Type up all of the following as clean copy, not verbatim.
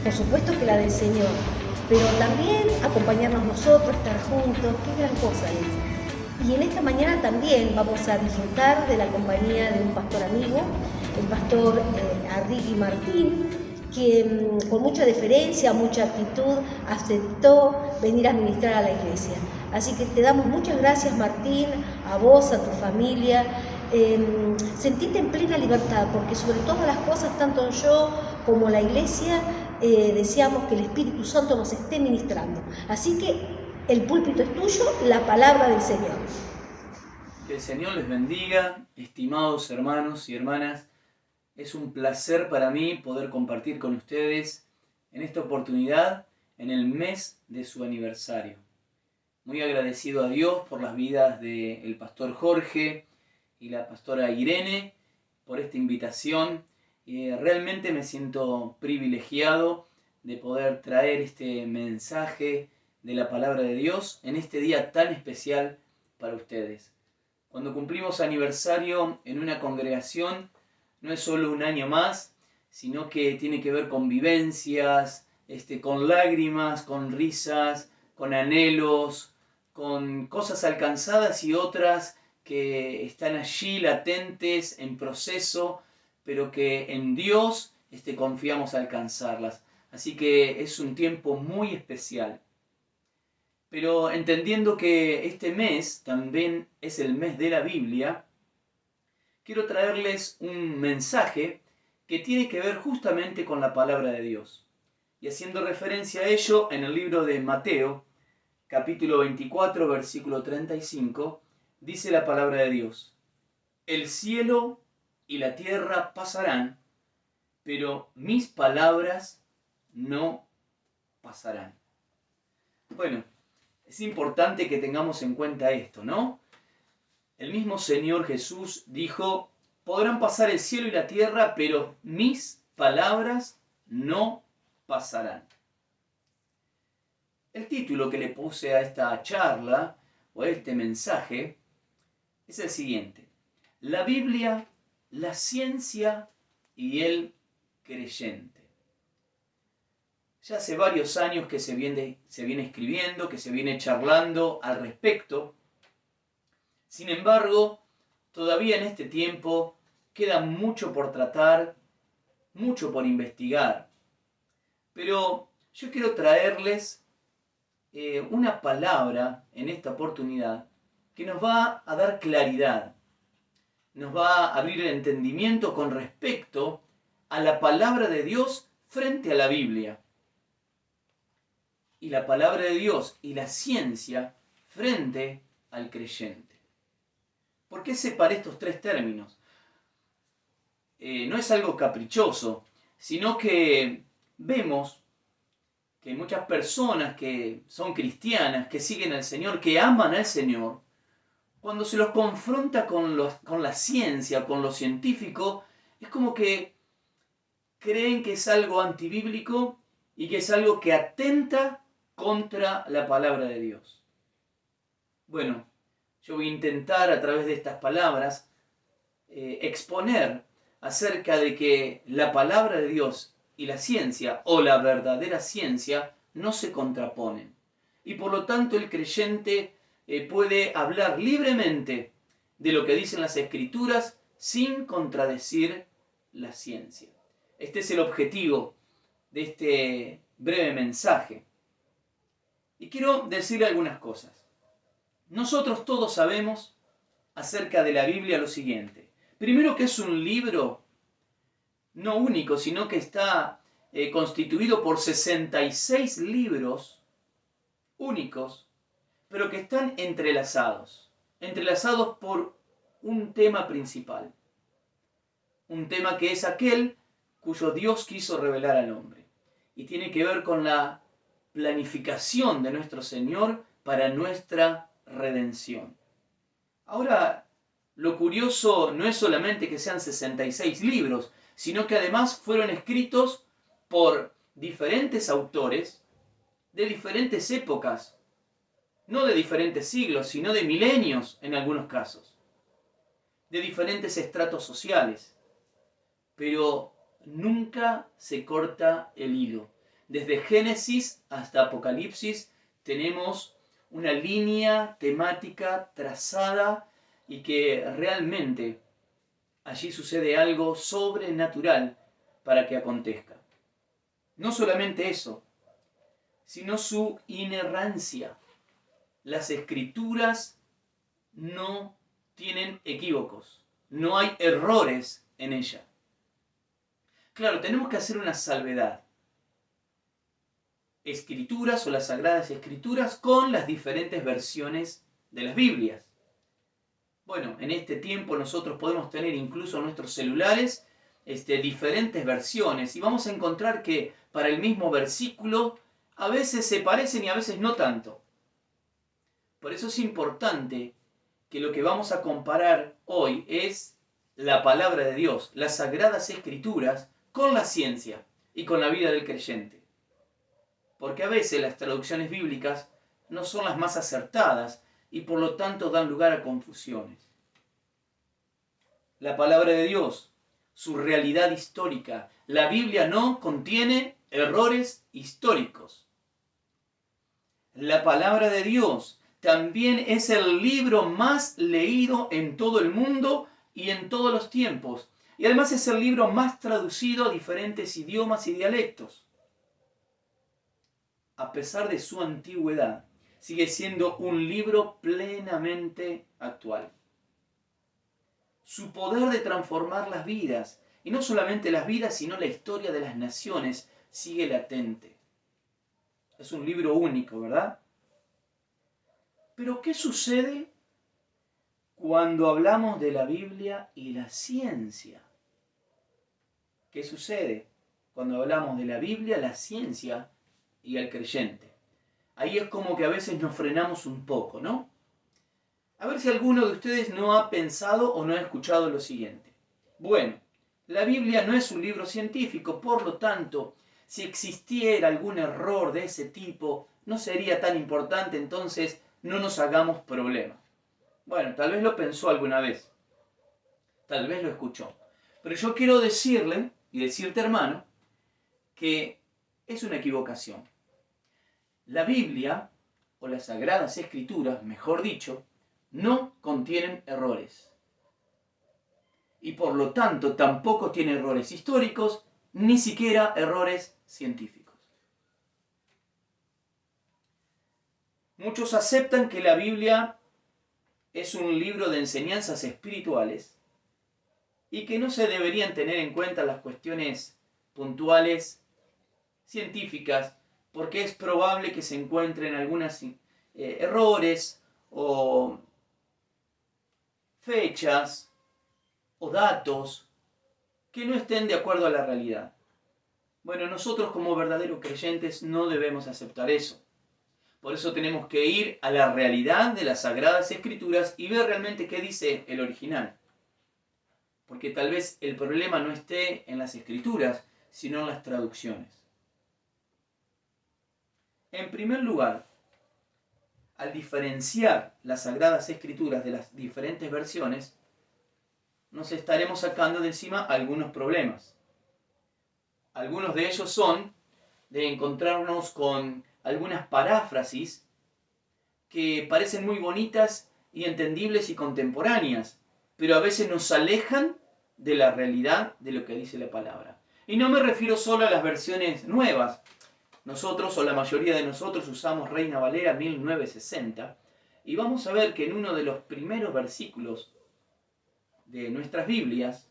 por supuesto que la del Señor, pero también acompañarnos nosotros, estar juntos, qué gran cosa es. Y en esta mañana también vamos a disfrutar de la compañía de un pastor amigo, el pastor Arrigui Martín, que con mucha deferencia, mucha actitud, aceptó venir a ministrar a la iglesia. Así que te damos muchas gracias, Martín, a vos, a tu familia. Sentite en plena libertad, porque sobre todas las cosas, tanto yo como la iglesia, deseamos que el Espíritu Santo nos esté ministrando. Así que el púlpito es tuyo, la palabra del Señor. Que el Señor les bendiga, estimados hermanos y hermanas. Es un placer para mí poder compartir con ustedes en esta oportunidad, en el mes de su aniversario. Muy agradecido a Dios por las vidas del pastor Jorge y la pastora Irene, por esta invitación. Realmente me siento privilegiado de poder traer este mensaje de la palabra de Dios en este día tan especial para ustedes. Cuando cumplimos aniversario en una congregación, no es solo un año más, sino que tiene que ver con vivencias, con lágrimas, con risas, con anhelos, con cosas alcanzadas y otras que están allí latentes, en proceso, pero que en Dios confiamos alcanzarlas. Así que es un tiempo muy especial. Pero entendiendo que este mes también es el mes de la Biblia, quiero traerles un mensaje que tiene que ver justamente con la palabra de Dios. Y haciendo referencia a ello, en el libro de Mateo, capítulo 24, versículo 35, dice la palabra de Dios: el cielo y la tierra pasarán, pero mis palabras no pasarán. Bueno, es importante que tengamos en cuenta esto, ¿no? El mismo Señor Jesús dijo: podrán pasar el cielo y la tierra, pero mis palabras no pasarán. El título que le puse a esta charla o a este mensaje es el siguiente: la Biblia, la ciencia y el creyente. Ya hace varios años que se viene escribiendo, que se viene charlando al respecto. Sin embargo, todavía en este tiempo queda mucho por tratar, mucho por investigar. Pero yo quiero traerles una palabra en esta oportunidad que nos va a dar claridad, nos va a abrir el entendimiento con respecto a la palabra de Dios frente a la Biblia. Y la palabra de Dios y la ciencia frente al creyente. ¿Por qué separé estos tres términos? No es algo caprichoso, sino que vemos que muchas personas que son cristianas, que siguen al Señor, que aman al Señor, cuando se los confronta con la ciencia, con lo científico, es como que creen que es algo antibíblico y que es algo que atenta contra la palabra de Dios. Bueno, yo voy a intentar a través de estas palabras exponer acerca de que la palabra de Dios y la ciencia, o la verdadera ciencia, no se contraponen. Y por lo tanto el creyente puede hablar libremente de lo que dicen las Escrituras sin contradecir la ciencia. Este es el objetivo de este breve mensaje. Y quiero decirle algunas cosas. Nosotros todos sabemos acerca de la Biblia lo siguiente. Primero, que es un libro no único, sino que está constituido por 66 libros únicos, pero que están entrelazados por un tema principal. Un tema que es aquel cuyo Dios quiso revelar al hombre. Y tiene que ver con la planificación de nuestro Señor para nuestra redención. Ahora, lo curioso no es solamente que sean 66 libros, sino que además fueron escritos por diferentes autores de diferentes épocas, no de diferentes siglos, sino de milenios en algunos casos, de diferentes estratos sociales. Pero nunca se corta el hilo. Desde Génesis hasta Apocalipsis tenemos una línea temática trazada y que realmente allí sucede algo sobrenatural para que acontezca. No solamente eso, sino su inerrancia. Las escrituras no tienen equívocos, no hay errores en ella. Claro, tenemos que hacer una salvedad. Escrituras o las Sagradas Escrituras con las diferentes versiones de las Biblias. Bueno, en este tiempo nosotros podemos tener incluso en nuestros celulares diferentes versiones y vamos a encontrar que para el mismo versículo a veces se parecen y a veces no tanto. Por eso es importante que lo que vamos a comparar hoy es la palabra de Dios, las Sagradas Escrituras, con la ciencia y con la vida del creyente. Porque a veces las traducciones bíblicas no son las más acertadas y por lo tanto dan lugar a confusiones. La palabra de Dios, su realidad histórica. La Biblia no contiene errores históricos. La palabra de Dios también es el libro más leído en todo el mundo y en todos los tiempos. Y además es el libro más traducido a diferentes idiomas y dialectos. A pesar de su antigüedad, sigue siendo un libro plenamente actual. Su poder de transformar las vidas, y no solamente las vidas, sino la historia de las naciones, sigue latente. Es un libro único, ¿verdad? Pero ¿qué sucede cuando hablamos de la Biblia y la ciencia? ¿Qué sucede cuando hablamos de la Biblia, la ciencia y el creyente? Ahí es como que a veces nos frenamos un poco, ¿no? A ver si alguno de ustedes no ha pensado o no ha escuchado lo siguiente. Bueno, la Biblia no es un libro científico, por lo tanto, si existiera algún error de ese tipo, no sería tan importante, entonces no nos hagamos problemas. Bueno, tal vez lo pensó alguna vez, tal vez lo escuchó. Pero yo quiero decirle, y decirte hermano, que es una equivocación. La Biblia, o las Sagradas Escrituras, mejor dicho, no contienen errores. Y por lo tanto tampoco tiene errores históricos, ni siquiera errores científicos. Muchos aceptan que la Biblia es un libro de enseñanzas espirituales y que no se deberían tener en cuenta las cuestiones puntuales científicas porque es probable que se encuentren algunos errores o fechas o datos que no estén de acuerdo a la realidad. Bueno, nosotros como verdaderos creyentes no debemos aceptar eso. Por eso tenemos que ir a la realidad de las Sagradas Escrituras y ver realmente qué dice el original. Porque tal vez el problema no esté en las Escrituras, sino en las traducciones. En primer lugar, al diferenciar las Sagradas Escrituras de las diferentes versiones, nos estaremos sacando de encima algunos problemas. Algunos de ellos son de encontrarnos con algunas paráfrasis que parecen muy bonitas y entendibles y contemporáneas, pero a veces nos alejan de la realidad de lo que dice la palabra. Y no me refiero solo a las versiones nuevas. Nosotros, o la mayoría de nosotros, usamos Reina Valera 1960, y vamos a ver que en uno de los primeros versículos de nuestras Biblias,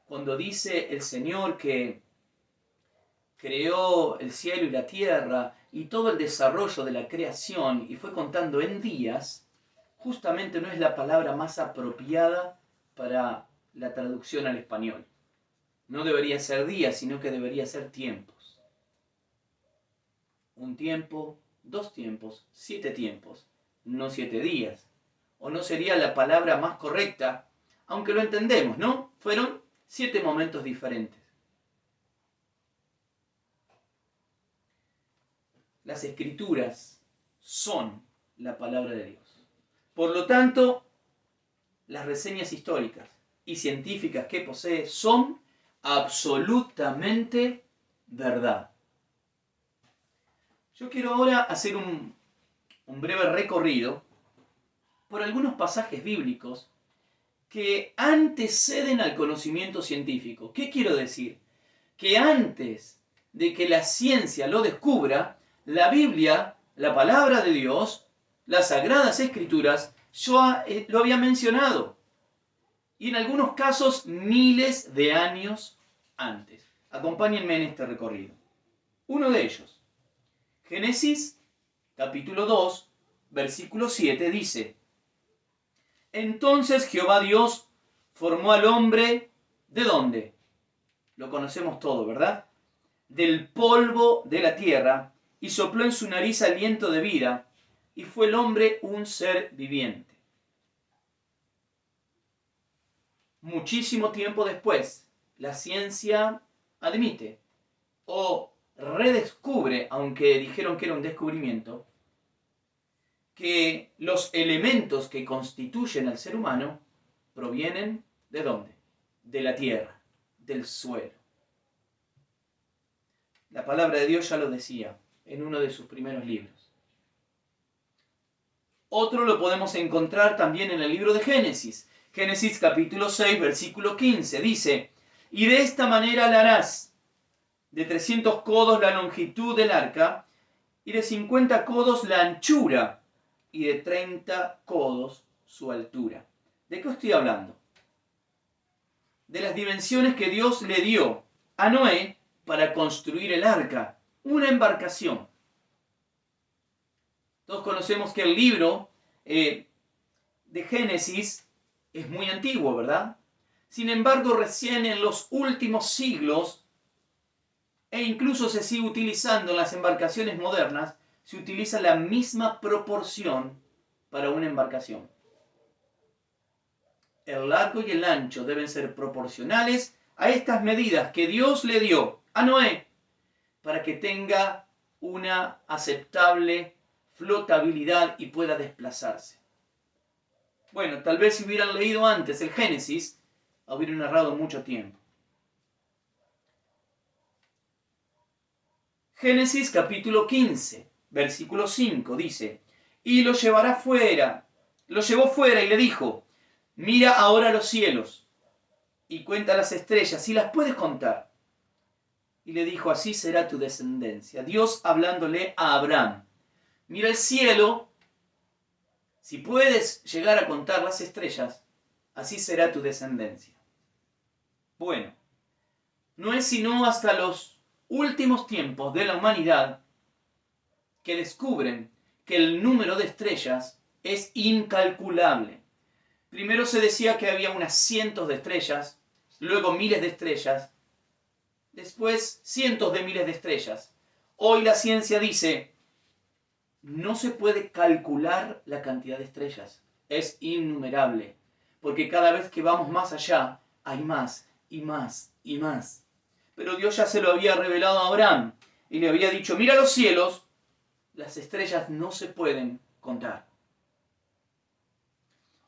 cuando dice el Señor que creó el cielo y la tierra y todo el desarrollo de la creación y fue contando en días, justamente no es la palabra más apropiada para la traducción al español. No debería ser días, sino que debería ser tiempos. Un tiempo, 2 tiempos, 7 tiempos, no 7 días. O no sería la palabra más correcta, aunque lo entendemos, ¿no? Fueron 7 momentos diferentes. Las Escrituras son la palabra de Dios. Por lo tanto, las reseñas históricas y científicas que posee son absolutamente verdad. Yo quiero ahora hacer un breve recorrido por algunos pasajes bíblicos que anteceden al conocimiento científico. ¿Qué quiero decir? Que antes de que la ciencia lo descubra, la Biblia, la palabra de Dios, las Sagradas Escrituras, lo había mencionado. Y en algunos casos miles de años antes. Acompáñenme en este recorrido. Uno de ellos, Génesis capítulo 2, versículo 7 dice: Entonces Jehová Dios formó al hombre, ¿de dónde? Lo conocemos todo, ¿verdad? Del polvo de la tierra, y sopló en su nariz aliento de vida, y fue el hombre un ser viviente. Muchísimo tiempo después, la ciencia admite o redescubre, aunque dijeron que era un descubrimiento, que los elementos que constituyen al ser humano provienen ¿de dónde? De la tierra, del suelo. La palabra de Dios ya lo decía en uno de sus primeros libros. Otro lo podemos encontrar también en el libro de Génesis. Génesis capítulo 6, versículo 15, dice: Y de esta manera la harás, de 300 codos la longitud del arca, y de 50 codos la anchura, y de 30 codos su altura. ¿De qué estoy hablando? De las dimensiones que Dios le dio a Noé para construir el arca, una embarcación. Todos conocemos que el libro de Génesis es muy antiguo, ¿verdad? Sin embargo, recién en los últimos siglos, e incluso se sigue utilizando en las embarcaciones modernas, se utiliza la misma proporción para una embarcación. El largo y el ancho deben ser proporcionales a estas medidas que Dios le dio a Noé para que tenga una aceptable flotabilidad y pueda desplazarse. Bueno, tal vez si hubieran leído antes el Génesis, hubieran ahorrado mucho tiempo. Génesis capítulo 15, versículo 5 dice: Y lo llevó fuera y le dijo: Mira ahora los cielos y cuenta las estrellas, si las puedes contar. Y le dijo: Así será tu descendencia. Dios hablándole a Abraham: Mira el cielo, si puedes llegar a contar las estrellas, así será tu descendencia. Bueno, no es sino hasta los últimos tiempos de la humanidad que descubren que el número de estrellas es incalculable. Primero se decía que había unas cientos de estrellas, luego miles de estrellas, después cientos de miles de estrellas. Hoy la ciencia dice: no se puede calcular la cantidad de estrellas, es innumerable, porque cada vez que vamos más allá hay más y más y más. Pero Dios ya se lo había revelado a Abraham y le había dicho: mira los cielos, las estrellas no se pueden contar.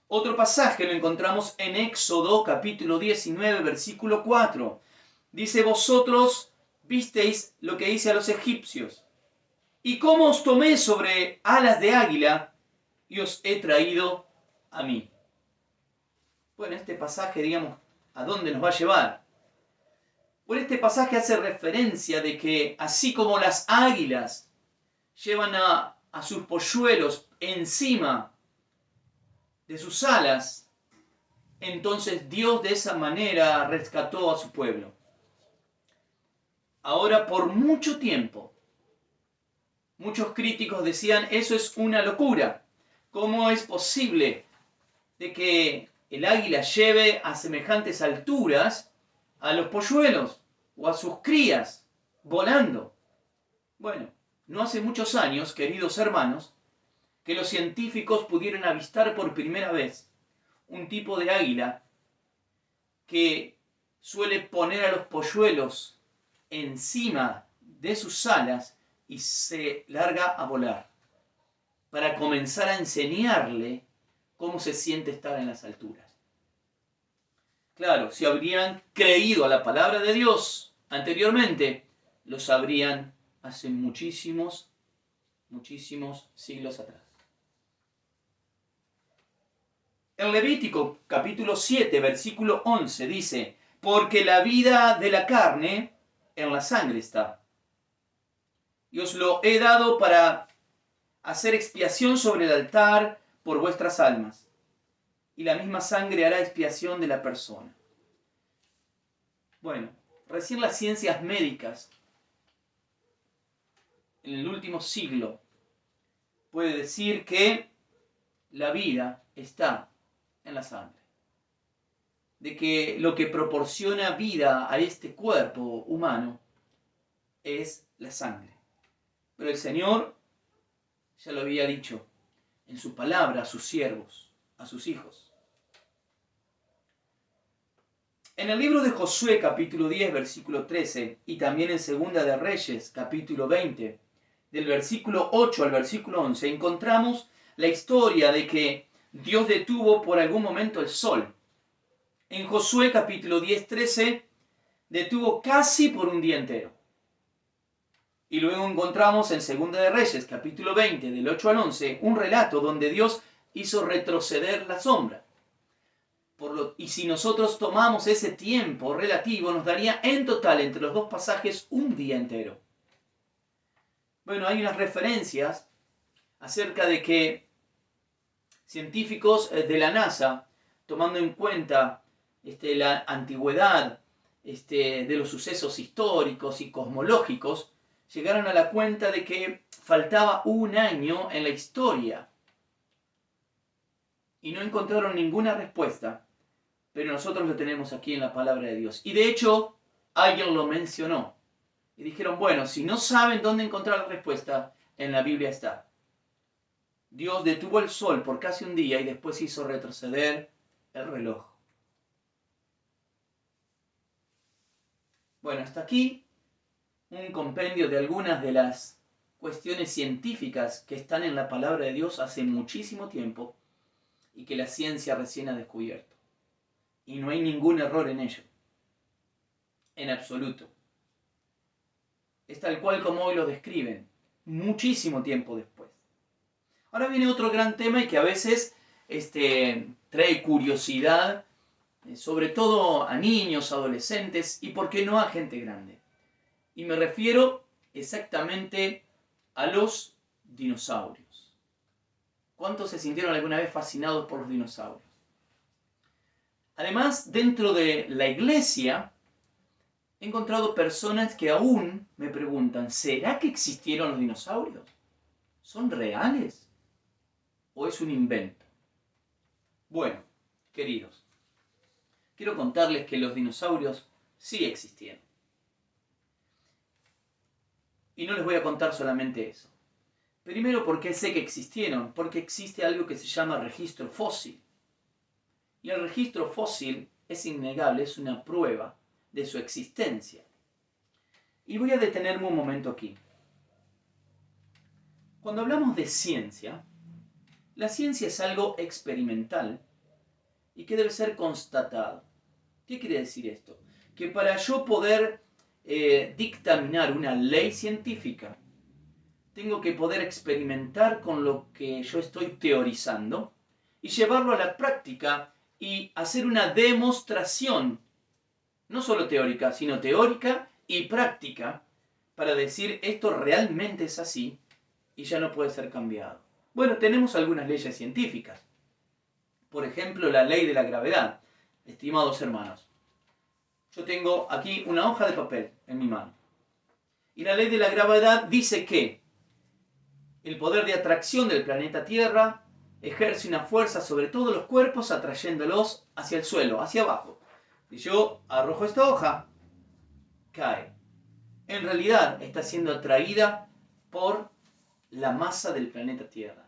Otro pasaje lo encontramos en Éxodo capítulo 19, versículo 4. Dice: vosotros visteis lo que hice a los egipcios, y cómo os tomé sobre alas de águila, y os he traído a mí. Bueno, este pasaje, digamos, ¿a dónde nos va a llevar? Por este pasaje hace referencia de que así como las águilas llevan a sus polluelos encima de sus alas, entonces Dios de esa manera rescató a su pueblo. Ahora, por mucho tiempo, muchos críticos decían: eso es una locura. ¿Cómo es posible de que el águila lleve a semejantes alturas a los polluelos o a sus crías volando? Bueno, no hace muchos años, queridos hermanos, que los científicos pudieron avistar por primera vez un tipo de águila que suele poner a los polluelos encima de sus alas y se larga a volar para comenzar a enseñarle cómo se siente estar en las alturas. Claro, si habrían creído a la palabra de Dios anteriormente, lo sabrían hace muchísimos muchísimos siglos atrás. En Levítico capítulo 7, versículo 11 dice, porque la vida de la carne en la sangre está. Y os lo he dado para hacer expiación sobre el altar por vuestras almas. Y la misma sangre hará expiación de la persona. Bueno, recién las ciencias médicas, en el último siglo, puede decir que la vida está en la sangre. De que lo que proporciona vida a este cuerpo humano es la sangre. Pero el Señor ya lo había dicho en su palabra a sus siervos, a sus hijos. En el libro de Josué capítulo 10 versículo 13 y también en Segunda de Reyes capítulo 20 del versículo 8 al versículo 11 encontramos la historia de que Dios detuvo por algún momento el sol. En Josué capítulo 10, 13 detuvo casi por un día entero. Y luego encontramos en Segunda de Reyes capítulo 20 del 8 al 11 un relato donde Dios hizo retroceder la sombra. Y si nosotros tomamos ese tiempo relativo, nos daría en total entre los dos pasajes un día entero. Bueno, hay unas referencias acerca de que científicos de la NASA, tomando en cuenta la antigüedad de los sucesos históricos y cosmológicos, llegaron a la cuenta de que faltaba un año en la historia. Y no encontraron ninguna respuesta, pero nosotros lo tenemos aquí en la palabra de Dios. Y de hecho, alguien lo mencionó. Y dijeron, bueno, si no saben dónde encontrar la respuesta, en la Biblia está. Dios detuvo el sol por casi un día y después hizo retroceder el reloj. Bueno, hasta aquí un compendio de algunas de las cuestiones científicas que están en la palabra de Dios hace muchísimo tiempo y que la ciencia recién ha descubierto. Y no hay ningún error en ello, en absoluto. Es tal cual como hoy lo describen, muchísimo tiempo después. Ahora viene otro gran tema y que a veces trae curiosidad, sobre todo a niños, adolescentes y por qué no a gente grande. Y me refiero exactamente a los dinosaurios. ¿Cuántos se sintieron alguna vez fascinados por los dinosaurios? Además, dentro de la iglesia, he encontrado personas que aún me preguntan, ¿será que existieron los dinosaurios? ¿Son reales? ¿O es un invento? Bueno, queridos, quiero contarles que los dinosaurios sí existieron. Y no les voy a contar solamente eso. Primero, porque sé que existieron, porque existe algo que se llama registro fósil. Y el registro fósil es innegable, es una prueba de su existencia. Y voy a detenerme un momento aquí. Cuando hablamos de ciencia, la ciencia es algo experimental y que debe ser constatado. ¿Qué quiere decir esto? Que para yo poder dictaminar una ley científica, tengo que poder experimentar con lo que yo estoy teorizando y llevarlo a la práctica y hacer una demostración, no solo teórica, sino teórica y práctica, para decir esto realmente es así y ya no puede ser cambiado. Bueno, tenemos algunas leyes científicas. Por ejemplo, la ley de la gravedad. Estimados hermanos, yo tengo aquí una hoja de papel en mi mano. Y la ley de la gravedad dice que el poder de atracción del planeta Tierra ejerce una fuerza sobre todos los cuerpos atrayéndolos hacia el suelo, hacia abajo. Si yo arrojo esta hoja, cae. En realidad está siendo atraída por la masa del planeta Tierra.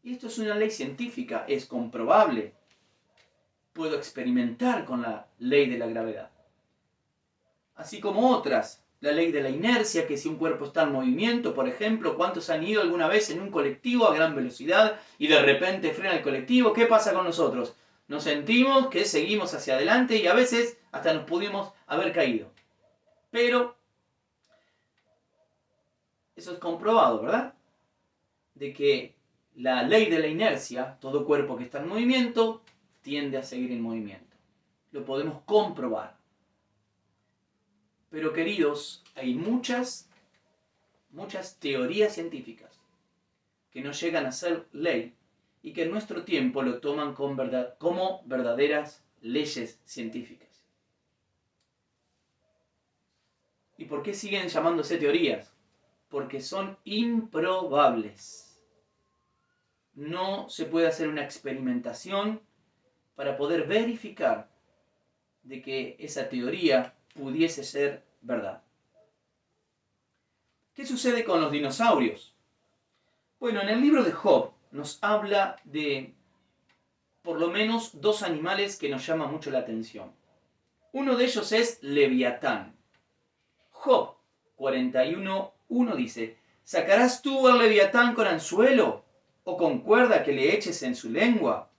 Y esto es una ley científica, es comprobable. Puedo experimentar con la ley de la gravedad. Así como otras, la ley de la inercia, que si un cuerpo está en movimiento, por ejemplo, ¿cuántos han ido alguna vez en un colectivo a gran velocidad y de repente frena el colectivo? ¿Qué pasa con nosotros? Nos sentimos que seguimos hacia adelante y a veces hasta nos pudimos haber caído. Pero eso es comprobado, ¿verdad? de que la ley de la inercia, todo cuerpo que está en movimiento, tiende a seguir en movimiento. Lo podemos comprobar. Pero queridos, hay muchas teorías científicas que no llegan a ser ley y que en nuestro tiempo lo toman como verdaderas leyes científicas. ¿Y por qué siguen llamándose teorías? Porque son improbables. No se puede hacer una experimentación para poder verificar de que esa teoría pudiese ser verdad. ¿Qué sucede con los dinosaurios? Bueno, en el libro de Job nos habla de por lo menos dos animales que nos llaman mucho la atención. Uno de ellos es Leviatán. Job 41:1 dice: ¿sacarás tú al Leviatán con anzuelo o con cuerda que le eches en su lengua?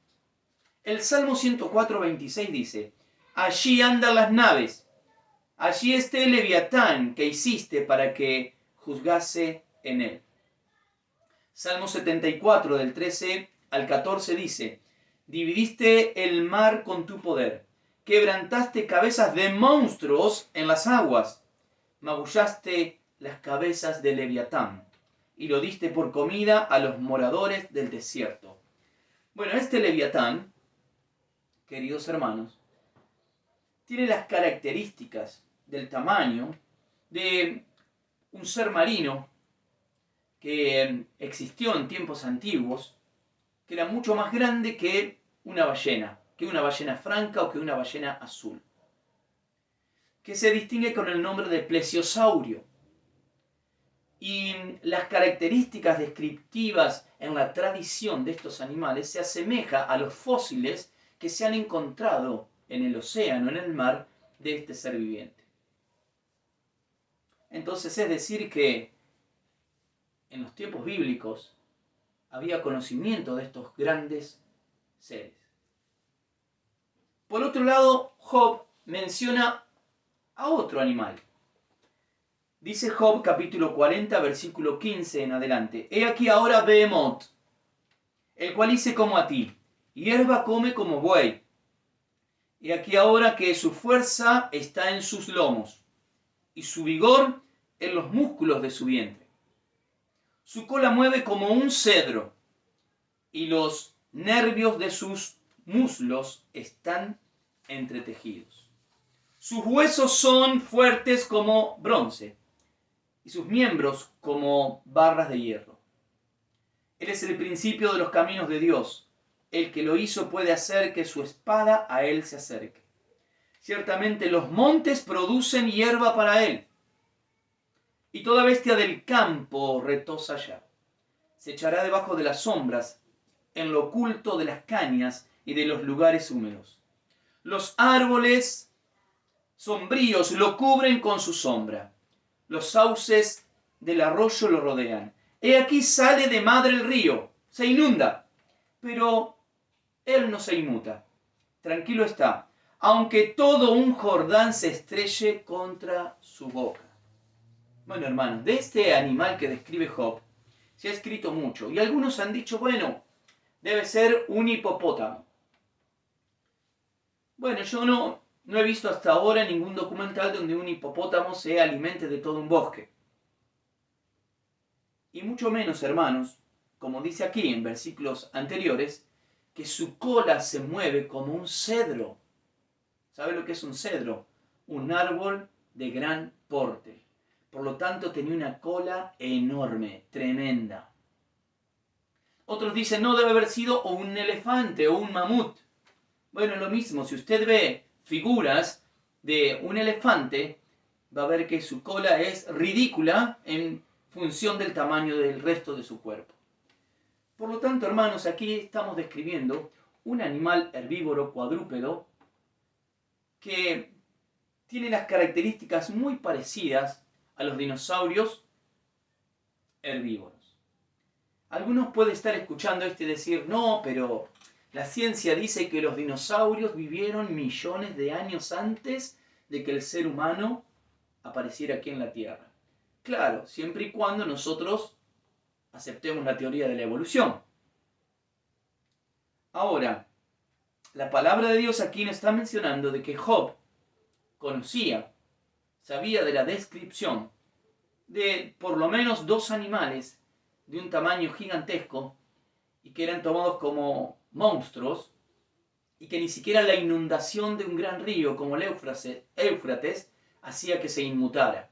El Salmo 104:26 dice: allí andan las naves, allí está el Leviatán que hiciste para que juzgase en él. Salmo 74 del 13 al 14 dice: dividiste el mar con tu poder, quebrantaste cabezas de monstruos en las aguas, magullaste las cabezas de Leviatán y lo diste por comida a los moradores del desierto. Bueno, este Leviatán, queridos hermanos, tiene las características del tamaño de un ser marino que existió en tiempos antiguos, que era mucho más grande que una ballena franca o que una ballena azul, que se distingue con el nombre de plesiosaurio. Y las características descriptivas en la tradición de estos animales se asemeja a los fósiles que se han encontrado en el océano, en el mar, de este ser viviente. Entonces, es decir que en los tiempos bíblicos había conocimiento de estos grandes seres. Por otro lado, Job menciona a otro animal. Dice Job capítulo 40, versículo 15 en adelante: he aquí ahora Behemoth, el cual hice como a ti, hierba come como buey. He aquí ahora que su fuerza está en sus lomos, y su vigor en los músculos de su vientre. Su cola mueve como un cedro, y los nervios de sus muslos están entretejidos. Sus huesos son fuertes como bronce, y sus miembros como barras de hierro. Él es el principio de los caminos de Dios. El que lo hizo puede hacer que su espada a él se acerque. Ciertamente los montes producen hierba para él, y toda bestia del campo retosa ya. Se echará debajo de las sombras, en lo oculto de las cañas y de los lugares húmedos. Los árboles sombríos lo cubren con su sombra. Los sauces del arroyo lo rodean. He aquí sale de madre el río, se inunda, pero él no se inmuta. Tranquilo está, aunque todo un Jordán se estrelle contra su boca. Bueno, hermanos, de este animal que describe Job se ha escrito mucho, y algunos han dicho, bueno, debe ser un hipopótamo. Bueno, yo no he visto hasta ahora ningún documental donde un hipopótamo se alimente de todo un bosque. Y mucho menos, hermanos, como dice aquí en versículos anteriores, que su cola se mueve como un cedro. ¿Sabe lo que es un cedro? Un árbol de gran porte. Por lo tanto, tenía una cola enorme, tremenda. Otros dicen, no, debe haber sido o un elefante o un mamut. Bueno, lo mismo, si usted ve figuras de un elefante, va a ver que su cola es ridícula en función del tamaño del resto de su cuerpo. Por lo tanto, hermanos, aquí estamos describiendo un animal herbívoro cuadrúpedo que tiene las características muy parecidas a los dinosaurios herbívoros. Algunos pueden estar escuchando esto y decir, no, pero la ciencia dice que los dinosaurios vivieron millones de años antes de que el ser humano apareciera aquí en la Tierra. Claro, siempre y cuando nosotros aceptemos la teoría de la evolución. Ahora, la palabra de Dios aquí nos está mencionando de que Job sabía de la descripción de por lo menos 2 animales de un tamaño gigantesco y que eran tomados como monstruos y que ni siquiera la inundación de un gran río como el Éufrates hacía que se inmutara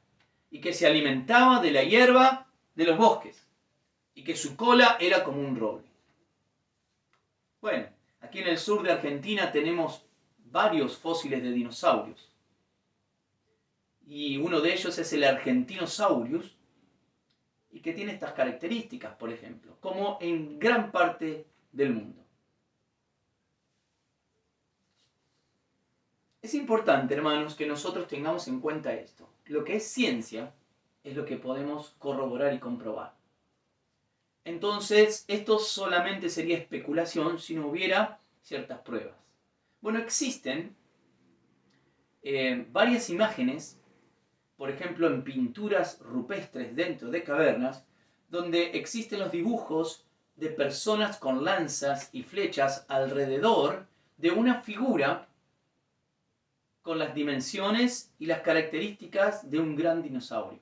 y que se alimentaba de la hierba de los bosques y que su cola era como un roble. Bueno, aquí en el sur de Argentina tenemos varios fósiles de dinosaurios y uno de ellos es el Argentinosaurus y que tiene estas características, por ejemplo, como en gran parte del mundo. Es importante, hermanos, que nosotros tengamos en cuenta esto. Lo que es ciencia es lo que podemos corroborar y comprobar. Entonces, esto solamente sería especulación si no hubiera ciertas pruebas. Bueno, existen varias imágenes, por ejemplo, en pinturas rupestres dentro de cavernas, donde existen los dibujos de personas con lanzas y flechas alrededor de una figura con las dimensiones y las características de un gran dinosaurio.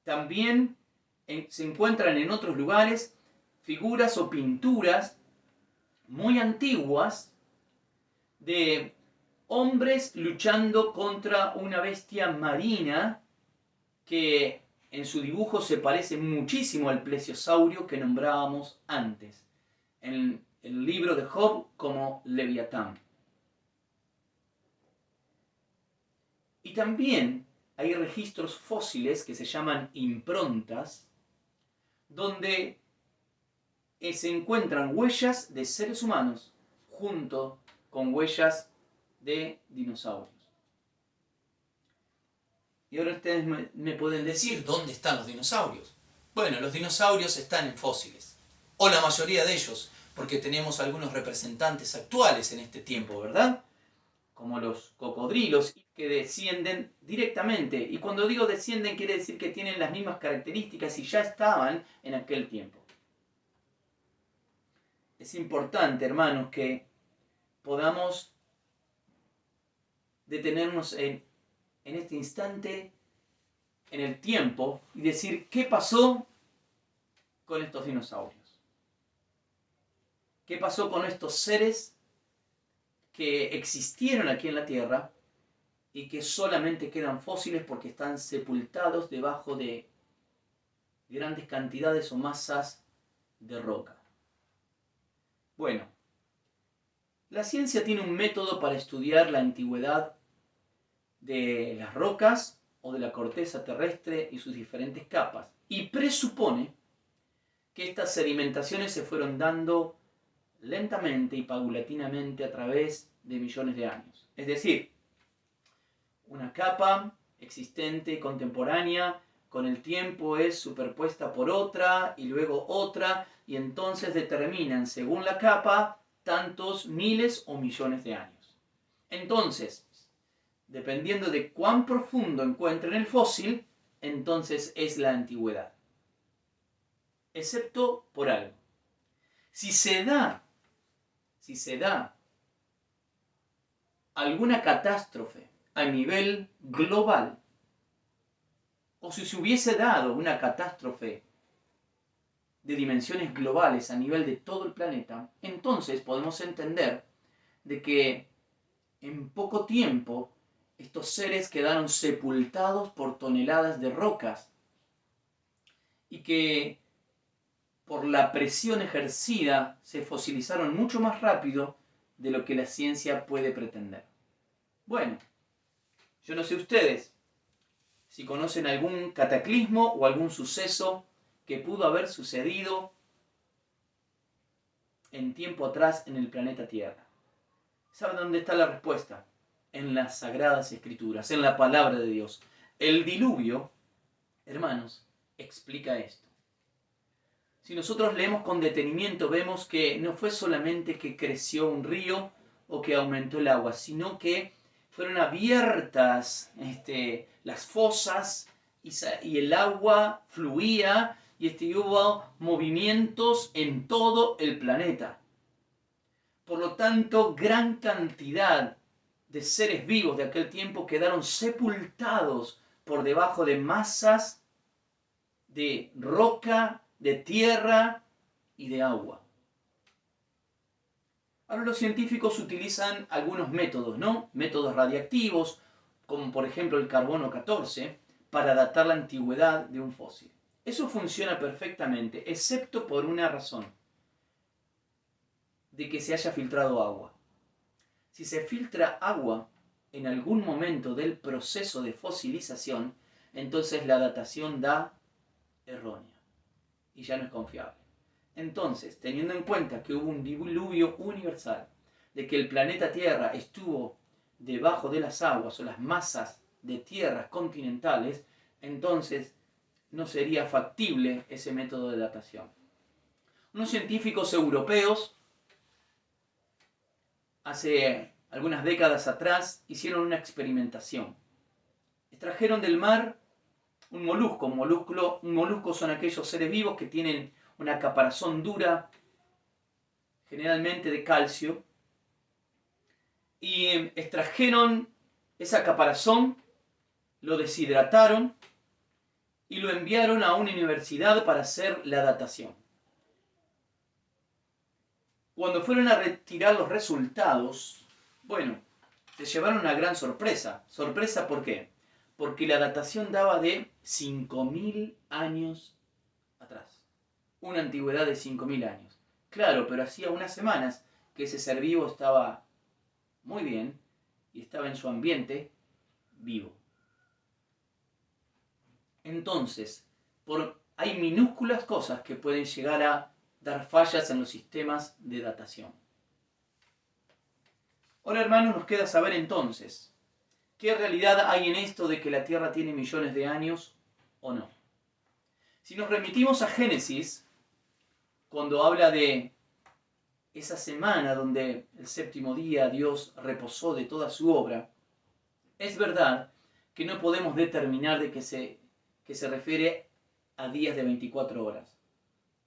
También se encuentran en otros lugares figuras o pinturas muy antiguas de hombres luchando contra una bestia marina que en su dibujo se parece muchísimo al plesiosaurio que nombrábamos antes en el libro de Job como Leviatán. Y también hay registros fósiles que se llaman improntas, donde se encuentran huellas de seres humanos junto con huellas de dinosaurios. Y ahora ustedes me pueden decir, ¿dónde están los dinosaurios? Bueno, los dinosaurios están en fósiles, o la mayoría de ellos, porque tenemos algunos representantes actuales en este tiempo, ¿verdad? Como los cocodrilos, que descienden directamente. Y cuando digo descienden, quiere decir que tienen las mismas características y ya estaban en aquel tiempo. Es importante, hermanos, que podamos detenernos en este instante, en el tiempo, y decir, ¿qué pasó con estos dinosaurios? ¿Qué pasó con estos seres que existieron aquí en la Tierra y que solamente quedan fósiles porque están sepultados debajo de grandes cantidades o masas de roca? Bueno, la ciencia tiene un método para estudiar la antigüedad de las rocas o de la corteza terrestre y sus diferentes capas, y presupone que estas sedimentaciones se fueron dando lentamente y paulatinamente a través de millones de años. Es decir, una capa existente, contemporánea, con el tiempo es superpuesta por otra y luego otra, y entonces determinan, según la capa, tantos miles o millones de años. Entonces, dependiendo de cuán profundo encuentren el fósil, entonces es la antigüedad. Excepto por algo. Si se da alguna catástrofe a nivel global, o si se hubiese dado una catástrofe de dimensiones globales a nivel de todo el planeta, entonces podemos entender de que en poco tiempo estos seres quedaron sepultados por toneladas de rocas y que por la presión ejercida se fosilizaron mucho más rápido de lo que la ciencia puede pretender. Bueno, yo no sé ustedes si conocen algún cataclismo o algún suceso que pudo haber sucedido en tiempo atrás en el planeta Tierra. ¿Saben dónde está la respuesta? En las Sagradas Escrituras, en la Palabra de Dios. El diluvio, hermanos, explica esto. Si nosotros leemos con detenimiento, vemos que no fue solamente que creció un río o que aumentó el agua, sino que fueron abiertas las fosas y el agua fluía y hubo movimientos en todo el planeta. Por lo tanto, gran cantidad de seres vivos de aquel tiempo quedaron sepultados por debajo de masas de roca, de tierra y de agua. Ahora los científicos utilizan algunos métodos, ¿no? Métodos radiactivos, como por ejemplo el carbono 14, para datar la antigüedad de un fósil. Eso funciona perfectamente, excepto por una razón, de que se haya filtrado agua. Si se filtra agua en algún momento del proceso de fosilización, entonces la datación da errónea y ya no es confiable. Entonces, teniendo en cuenta que hubo un diluvio universal, de que el planeta Tierra estuvo debajo de las aguas o las masas de tierras continentales, entonces no sería factible ese método de datación. Unos científicos europeos hace algunas décadas atrás hicieron una experimentación. Extrajeron del mar un molusco. Un molusco son aquellos seres vivos que tienen una caparazón dura, generalmente de calcio, y extrajeron esa caparazón, lo deshidrataron y lo enviaron a una universidad para hacer la datación. Cuando fueron a retirar los resultados, bueno, se llevaron una gran sorpresa. ¿Sorpresa por qué? Porque la datación daba de 5.000 años atrás. Una antigüedad de 5.000 años. Claro, pero hacía unas semanas que ese ser vivo estaba muy bien y estaba en su ambiente vivo. Entonces, hay minúsculas cosas que pueden llegar a dar fallas en los sistemas de datación. Ahora, hermanos, nos queda saber entonces, ¿qué realidad hay en esto de que la Tierra tiene millones de años o no? Si nos remitimos a Génesis, cuando habla de esa semana donde el séptimo día Dios reposó de toda su obra, es verdad que no podemos determinar de que se refiere a días de 24 horas.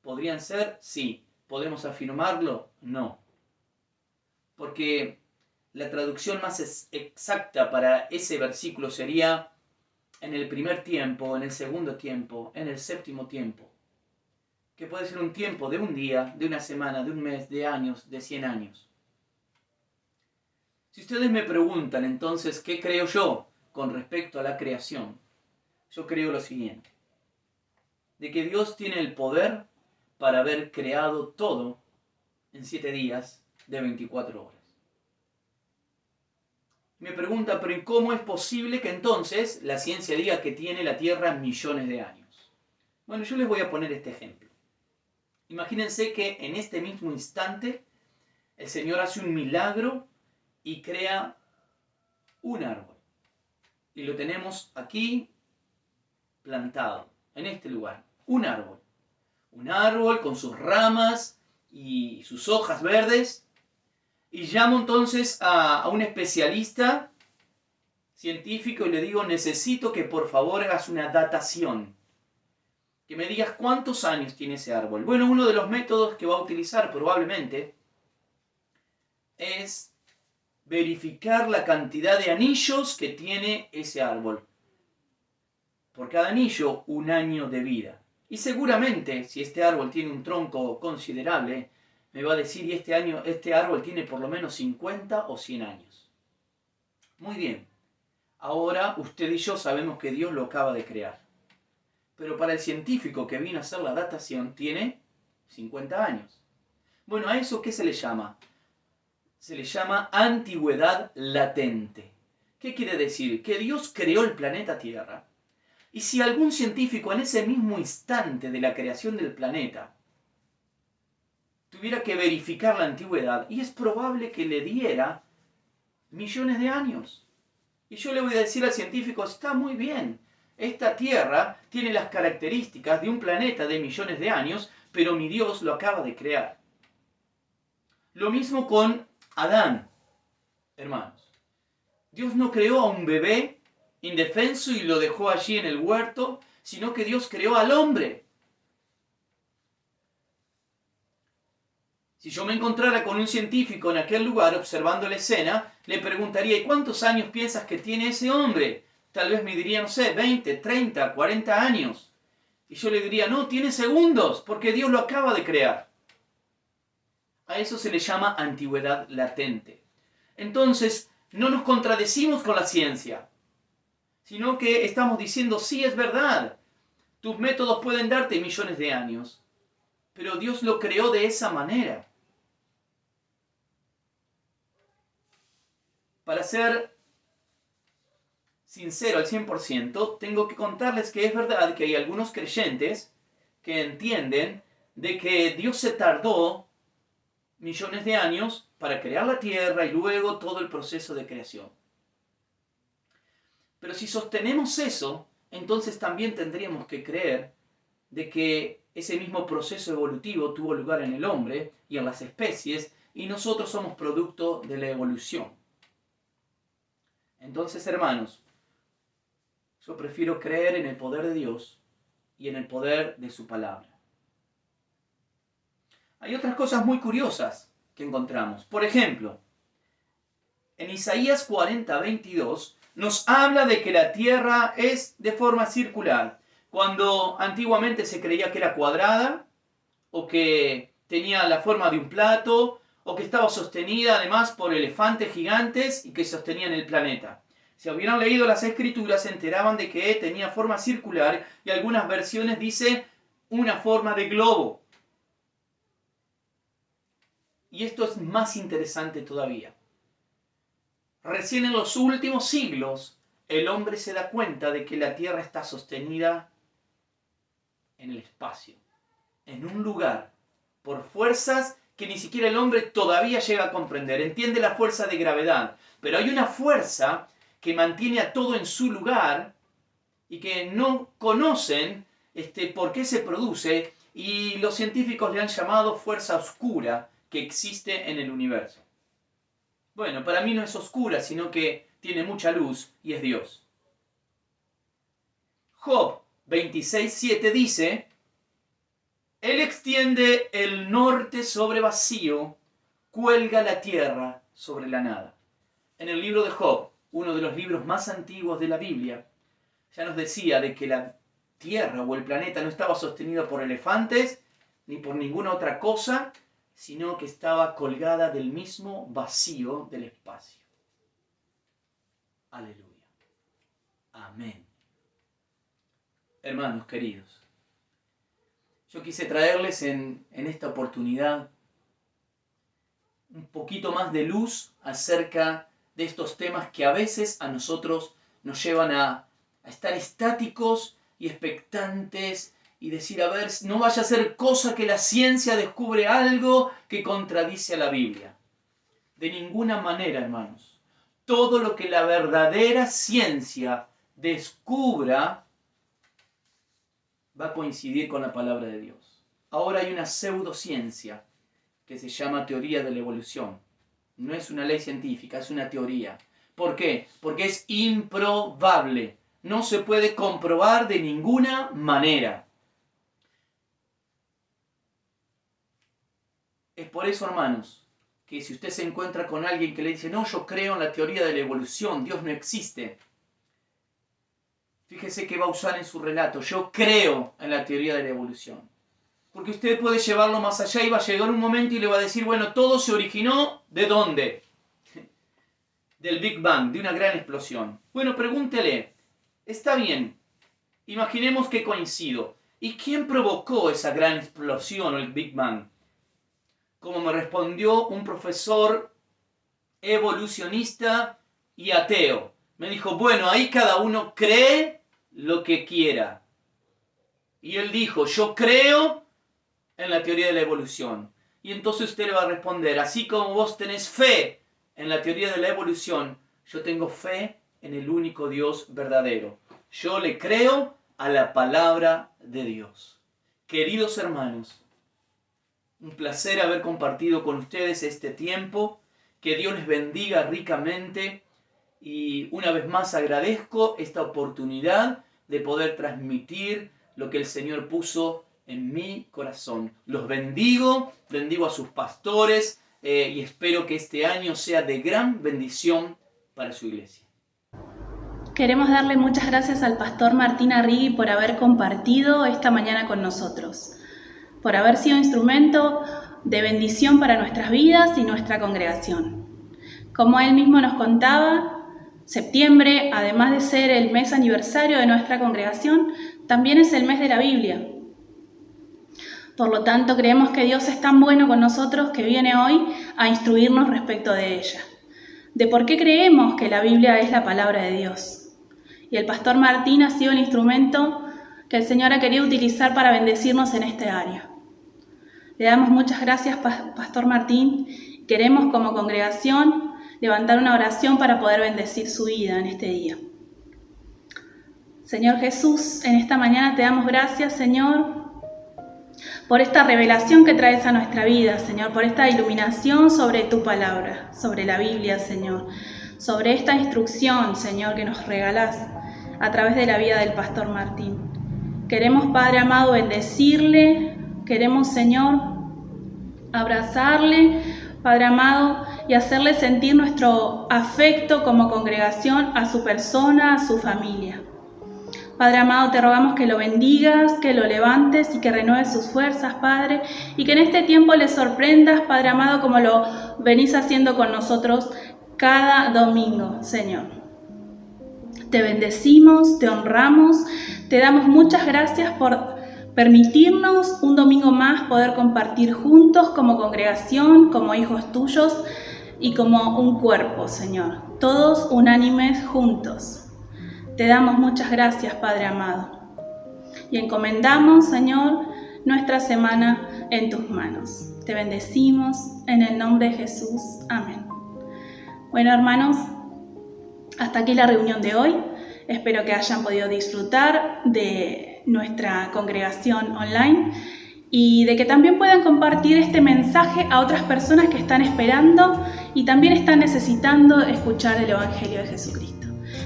¿Podrían ser? Sí. ¿Podemos afirmarlo? No. Porque la traducción más exacta para ese versículo sería en el primer tiempo, en el segundo tiempo, en el séptimo tiempo. Que puede ser un tiempo de un día, de una semana, de un mes, de años, de 100 años. Si ustedes me preguntan entonces qué creo yo con respecto a la creación, yo creo lo siguiente: de que Dios tiene el poder para haber creado todo en 7 días de 24 horas. Me pregunta, pero ¿cómo es posible que entonces la ciencia diga que tiene la Tierra millones de años? Bueno, yo les voy a poner este ejemplo. Imagínense que en este mismo instante el Señor hace un milagro y crea un árbol. Y lo tenemos aquí plantado, en este lugar. Un árbol. Un árbol con sus ramas y sus hojas verdes. Y llamo entonces a un especialista científico y le digo, necesito que por favor hagas una datación. Que me digas cuántos años tiene ese árbol. Bueno, uno de los métodos que va a utilizar probablemente es verificar la cantidad de anillos que tiene ese árbol. Por cada anillo, un año de vida. Y seguramente, si este árbol tiene un tronco considerable, me va a decir, y este árbol tiene por lo menos 50 o 100 años. Muy bien. Ahora usted y yo sabemos que Dios lo acaba de crear. Pero para el científico que vino a hacer la datación, tiene 50 años. Bueno, ¿a eso qué se le llama? Se le llama antigüedad latente. ¿Qué quiere decir? Que Dios creó el planeta Tierra. Y si algún científico en ese mismo instante de la creación del planeta tuviera que verificar la antigüedad, y es probable que le diera millones de años. Y yo le voy a decir al científico, está muy bien, esta Tierra tiene las características de un planeta de millones de años, pero mi Dios lo acaba de crear. Lo mismo con Adán, hermanos. Dios no creó a un bebé indefenso y lo dejó allí en el huerto, sino que Dios creó al hombre. Si yo me encontrara con un científico en aquel lugar observando la escena, le preguntaría, ¿y cuántos años piensas que tiene ese hombre? Tal vez me diría, no sé, 20, 30, 40 años. Y yo le diría, no, tiene segundos, porque Dios lo acaba de crear. A eso se le llama antigüedad latente. Entonces, no nos contradecimos con la ciencia, sino que estamos diciendo, sí, es verdad, tus métodos pueden darte millones de años, pero Dios lo creó de esa manera. Para ser sincero al 100%, tengo que contarles que es verdad que hay algunos creyentes que entienden de que Dios se tardó millones de años para crear la tierra y luego todo el proceso de creación. Pero si sostenemos eso, entonces también tendríamos que creer de que ese mismo proceso evolutivo tuvo lugar en el hombre y en las especies, y nosotros somos producto de la evolución. Entonces, hermanos, yo prefiero creer en el poder de Dios y en el poder de su palabra. Hay otras cosas muy curiosas que encontramos. Por ejemplo, en Isaías 40:22 nos habla de que la tierra es de forma circular. Cuando antiguamente se creía que era cuadrada, o que tenía la forma de un plato, o que estaba sostenida además por elefantes gigantes y que sostenían el planeta. Si hubieran leído las escrituras se enteraban de que tenía forma circular y algunas versiones dice una forma de globo. Y esto es más interesante todavía. Recién en los últimos siglos el hombre se da cuenta de que la Tierra está sostenida en el espacio, en un lugar, por fuerzas que ni siquiera el hombre todavía llega a comprender. Entiende la fuerza de gravedad, pero hay una fuerza que mantiene a todo en su lugar y que no conocen por qué se produce, y los científicos le han llamado fuerza oscura que existe en el universo. Bueno, para mí no es oscura, sino que tiene mucha luz y es Dios. Job 26:7 dice: Él extiende el norte sobre vacío, cuelga la tierra sobre la nada. En el libro de Job, uno de los libros más antiguos de la Biblia, ya nos decía de que la tierra o el planeta no estaba sostenido por elefantes ni por ninguna otra cosa, sino que estaba colgada del mismo vacío del espacio. Aleluya. Amén. Hermanos queridos, yo quise traerles en esta oportunidad un poquito más de luz acerca de estos temas que a veces a nosotros nos llevan a estar estáticos y expectantes y decir, a ver, no vaya a ser cosa que la ciencia descubre algo que contradice a la Biblia. De ninguna manera, hermanos. Todo lo que la verdadera ciencia descubra va a coincidir con la palabra de Dios. Ahora hay una pseudociencia que se llama teoría de la evolución. No es una ley científica, es una teoría. ¿Por qué? Porque es improbable. No se puede comprobar de ninguna manera. Es por eso, hermanos, que si usted se encuentra con alguien que le dice, no, yo creo en la teoría de la evolución, Dios no existe. Fíjese que va a usar en su relato, yo creo en la teoría de la evolución. Porque usted puede llevarlo más allá y va a llegar un momento y le va a decir, bueno, todo se originó, ¿de dónde? Del Big Bang, de una gran explosión. Bueno, pregúntele, está bien, imaginemos que coincido. ¿Y quién provocó esa gran explosión o el Big Bang? Como me respondió un profesor evolucionista y ateo. Me dijo, bueno, ahí cada uno cree lo que quiera. Y él dijo, yo creo en la teoría de la evolución. Y entonces usted le va a responder, así como vos tenés fe en la teoría de la evolución, yo tengo fe en el único Dios verdadero. Yo le creo a la palabra de Dios. Queridos hermanos, un placer haber compartido con ustedes este tiempo. Que Dios les bendiga ricamente. Y una vez más agradezco esta oportunidad de poder transmitir lo que el Señor puso en mi corazón. Los bendigo a sus pastores y espero que este año sea de gran bendición para su iglesia. Queremos darle muchas gracias al pastor Martín Arrigui por haber compartido esta mañana con nosotros, por haber sido instrumento de bendición para nuestras vidas y nuestra congregación. Como él mismo nos contaba, septiembre, además de ser el mes aniversario de nuestra congregación, también es el mes de la Biblia. Por lo tanto, creemos que Dios es tan bueno con nosotros que viene hoy a instruirnos respecto de ella, de por qué creemos que la Biblia es la palabra de Dios. Y el pastor Martín ha sido el instrumento que el Señor ha querido utilizar para bendecirnos en este área. Le damos muchas gracias, pastor Martín. Queremos como congregación levantar una oración para poder bendecir su vida en este día. Señor Jesús, en esta mañana te damos gracias, Señor, por esta revelación que traes a nuestra vida, Señor, por esta iluminación sobre tu palabra, sobre la Biblia, Señor, sobre esta instrucción, Señor, que nos regalás a través de la vida del pastor Martín. Queremos, Padre amado, bendecirle, queremos, Señor, abrazarle, Padre amado, y hacerle sentir nuestro afecto como congregación a su persona, a su familia. Padre amado, te rogamos que lo bendigas, que lo levantes y que renueves sus fuerzas, Padre, y que en este tiempo le sorprendas, Padre amado, como lo venís haciendo con nosotros cada domingo, Señor. Te bendecimos, te honramos, te damos muchas gracias por permitirnos un domingo más poder compartir juntos como congregación, como hijos tuyos y como un cuerpo, Señor, todos unánimes juntos. Te damos muchas gracias, Padre amado, y encomendamos, Señor, nuestra semana en tus manos. Te bendecimos en el nombre de Jesús. Amén. Bueno, hermanos, hasta aquí la reunión de hoy. Espero que hayan podido disfrutar de nuestra congregación online y de que también puedan compartir este mensaje a otras personas que están esperando y también están necesitando escuchar el Evangelio de Jesucristo.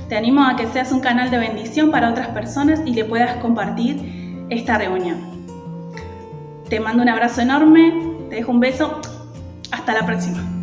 Te animo a que seas un canal de bendición para otras personas y le puedas compartir esta reunión. Te mando un abrazo enorme, te dejo un beso, hasta la próxima.